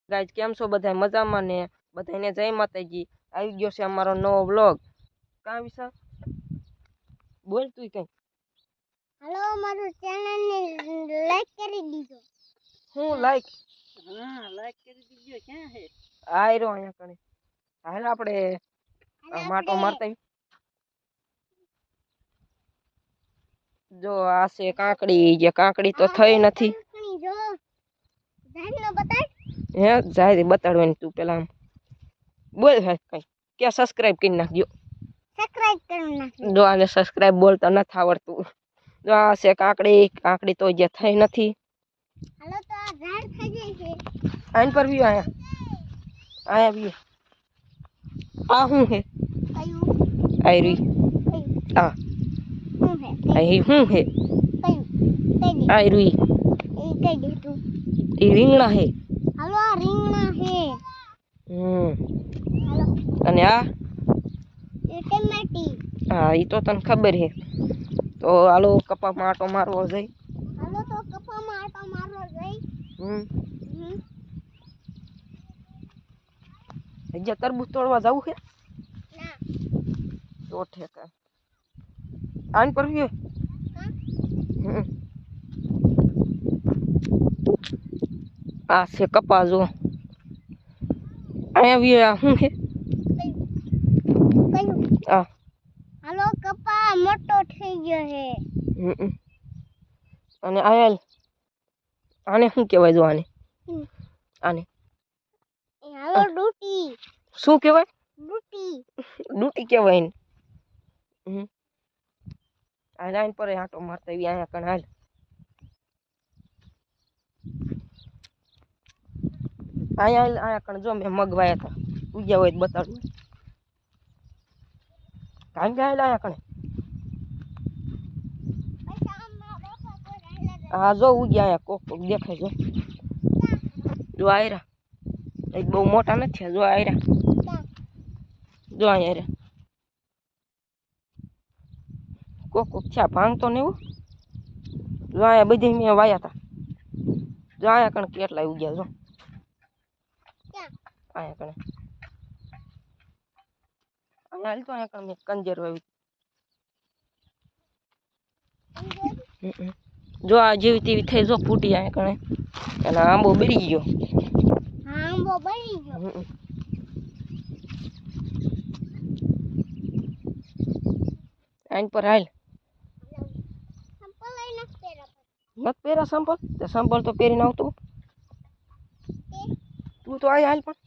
Guys કેમ છો બધા મજામાં ને બધાને જય માતાજી। આવી ગયો છે અમારો નવો વ્લોગ। કા વિશાલ બોલ તું કઈ। हेलो मारो चैनल ने लाइक કરી દીજો। હું લાઈક હા લાઈક કરી દીજો। ક્યાં હે આયરો અહીંયા કણે। હાલ આપણે માટો મારતા જો આ છે કાંકડી જે કાંકડી તો થઈ નથી જો જાઈને બતાય હે જાય બતાડવાની તું પેલા બોલ હે કઈ કે સબસ્ક્રાઇબ કરી નાખજો। સબસ્ક્રાઇબ કરી નાખજો। જો આને સબસ્ક્રાઇબ બોલતા નથી આવડતું। જો આ છે કાંકડી કાંકડી તો જે થઈ નથી। હાલો તો આ ઝાડ થઈ જાય છે આઈન પર વ્યુ આયા આયા વ્યુ આ હું હે કયું આયરી આ હું હે આઈ હું હે કયું કઈ આયરી એ કઈ દે તું એ રીંગણા હે। હાલો આ રીંગણા હે હાલો અને આ એ ટમાટી હા ઈ તો તને ખબર હે। તો હાલો કપામાં આટો મારવો જઈ। હાલો તો કપામાં આટો મારવો જઈ। હજી તરબૂચ તોડવા જવું છે ના તો ઠેકા આન પર વ્યુ આ છે કપા જો અહીંયા વ્યુ આ શું છે કયું આ હાલો કપા મોટો થઈ ગયો હે અને આયલ આને શું કહેવાય જો આને આને હાલો ડૂટી શું કહેવાય ડૂટી ડૂટી કહેવાય ને આ લાઈન પર આટો મારતા આવી અહીંયા કણ હાલ અહીંયા કણ જો મેં મગવાયા હતા ઉગ્યા હોય તો બતાડું કાંઈ ગયા અહીંયા કણે હા જો ઉગ્યા અહીંયા કોક કોક દેખાય જો જો આયરા એક બહુ મોટા નથી જો આયરા જો અહીંયા રે કોક કોક છે ભાંગતો ને એવું જો અહીંયા બધી મેં વાયા હતા જો અહીંયા કણ કેટલા ઉગ્યા જો અહીંયા કણે અહીંયા હાલ તો અહીંયા કણ મેં કંજર વાવી જો આ જેવી તેવી થઈ જો ફૂટી અહીંયા કણે અને આંબો બળી ગયો આંબો બળી ગયો આઈન પર હાલ સંપલ લઈ નાખ પેરા મત પહેરા સંપલ તે સંપલ તો પહેરીને આવતું તું તો આય હાલ પણ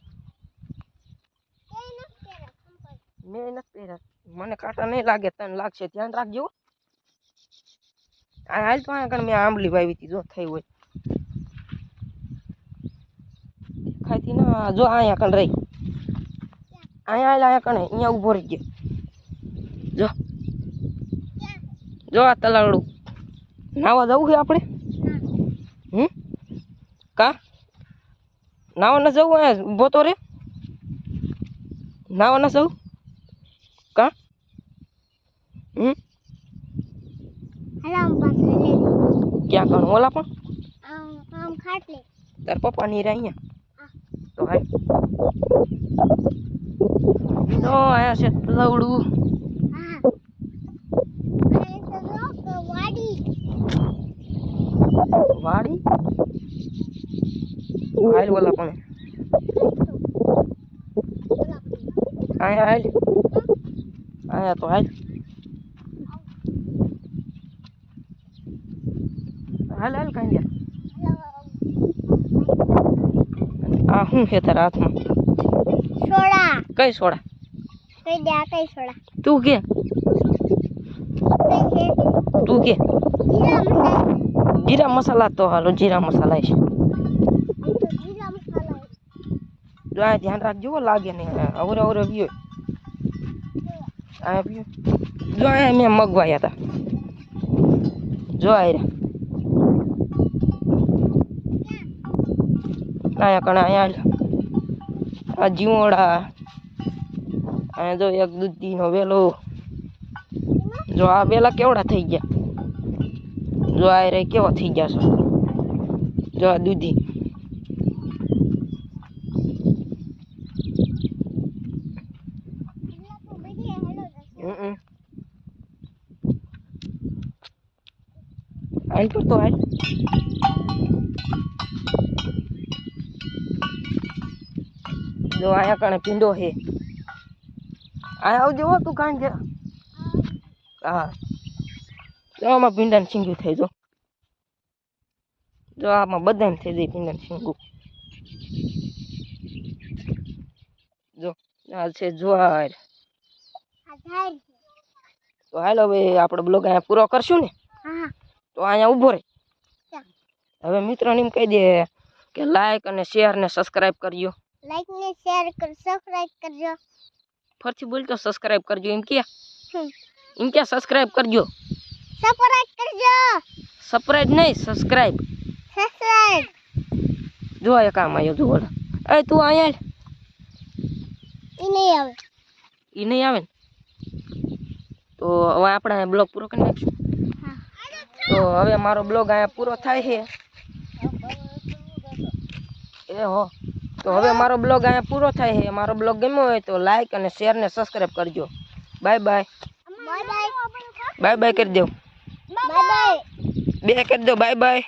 મેં નથી પહેર્યા મને કાંટા નહીં લાગે તને લાગશે ધ્યાન રાખજો આ હાલ તો અહીંયા કણ મેં આંબલી વાવી હતી જો થઈ હોય દેખાયતી ના જો અહીંયા કણ રહી અહીંયા હાલ અહીંયા કણે અહીંયા ઊભો રહી ગયો જો જો આ તલાવડું નાવા જવું છે આપણે કા નાવા ન જવું અહીંયા ઊભો તો રે નાવા ન જવું કા હલામ પાસે લે ક્યાં કણ ઓલા પણ આમ ખાટલે તાર પપ્પા ની રે અહીંયા તો હાલ તો આયા છે તલાવડું હા આ તો વાડી વાડી હાલ ઓલા પણ આયા હાલ આયા તો હાલ હાલ હાલ કાંઈ આ શું છે તારા હાથમાં સોડા કઈ સોડા કઈ દે આ કઈ સોડા તું કે કઈ છે તું કે જીરા મસાલા જીરા મસાલા તો હાલો જીરા મસાલા છે તો જીરા મસાલા જો આ ધ્યાન રાખજો લાગે ને અવરે અવરે વ્યુ આ વ્યુ જો આ મેં મગવાયા હતા જો આયરા આયા કણ અહીંયા આ જીવોડા અહીંયા જો એક દૂધીનો વેલો જો આ વેલા કેવડા થઈ ગયા જો આ રે કેવા થઈ ગયા છે જો આ દૂધી હાલ કરતો હાલ. જો અહીંયા કણે પીંડો છે. અહીંયા આવજો હો તું કાંઈ જા. હા જો આમાં પીંડાને સિંગું થઈ જો આમાં બધાને થઈ જાય પીંડાને સિંગું. જો આ છે જ્વાર. આ ઝાડ છે. તો હાલો હવે આપણે બ્લોગ અહીંયા પૂરો કરશું ને. હા તો અહીંયા ઊભો રહે. ચાલ. હવે મિત્રોને એમ કહી દે કે લાઈક અને શેર ને સબસ્ક્રાઇબ કરજો. લાઈક ને શેર કર સબસ્ક્રાઇબ કરજો. ફરથી બોલ તો સબસ્ક્રાઇબ કરજો એમ કે. હમ. એમ કે સબસ્ક્રાઇબ કરજો. સબસ્ક્રાઇબ કરજો. સબસ્ક્રાઇબ નહીં સબસ્ક્રાઇબ. સબસ્ક્રાઇબ. જો એક કામ આવ્યો જો ઓલા. એ તું અહીંયા ઈ નહીં આવે. ઈ નહીં આવે ને તો હવે આપણે બ્લોગ પૂરો કરી નાખશું. હા તો હવે મારો બ્લોગ અહીંયા પૂરો થાય છે. એ હો તો હવે મારો બ્લોગ અહીંયા પૂરો થાય છે. મારો બ્લોગ ગમ્યો હોય તો લાઈક અને શેર ને સબસ્ક્રાઇબ કરજો. Bye bye. Bye bye. Bye bye કરી દો. Bye bye. બે કરી દો બાય બાય.